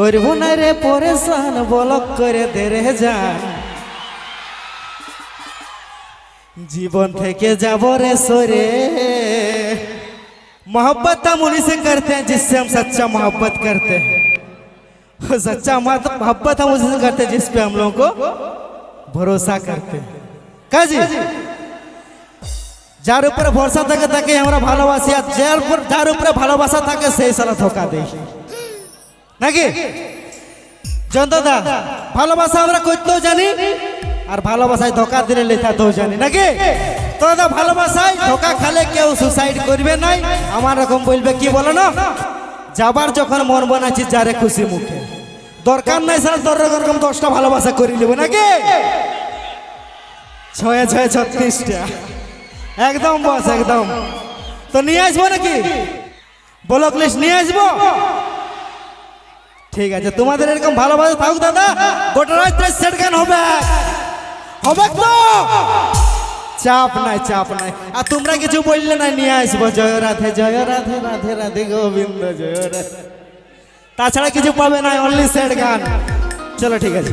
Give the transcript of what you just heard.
করবো না রে পরেশান বলক করে দে রে জান जीवन থেকে যাব রে সরে मोहब्बत हम उन्हीं से करते हैं जिससे हम सच्चा मोहब्बत करते हैं सच्चा मोहब्बत हम उसी से करते हैं जिस पे हम लोगों को भरोसा करते हैं काजी যার উপরে ভরসা থাকে তাকে আমরা ভালোবাসি আর যার উপরে ভালোবাসা থাকে সেই সালা ধোকা দেই নাকি জন্তদা ভালোবাসা আমরা করতেও জানি আর ভালোবাসায় ধোকা দিলে লেখাতেও জানি নাকি তো দাদা ভালোবাসায় ধোকা খেলে কেউ সুসাইড করবে নাই আমার রকম বলবে কি বলো না যাবার যখন মন বানাচ্ছি যারে খুশি মুখে দরকার নাই স্যার তোর রকম 10টা ভালোবাসা করে নেব নাকি 6-6-36টা একদম বস একদম তো নিয়ে আসবো নাকি ব্লক লিস্ট নিয়ে আসবো ঠিক আছে তোমাদের এরকম ভালোবাসা থাকুক দাদা গোটা রাত সেট গান হবে হবে তো চাপ নাই আর তোমরা কিছু বললে না নিয়ে আসবো জয় রাধে রাধে রাধে গোবিন্দ জয় রাধে তাছাড়া কিছু পাবে না অনলি সেট গান চলো ঠিক আছে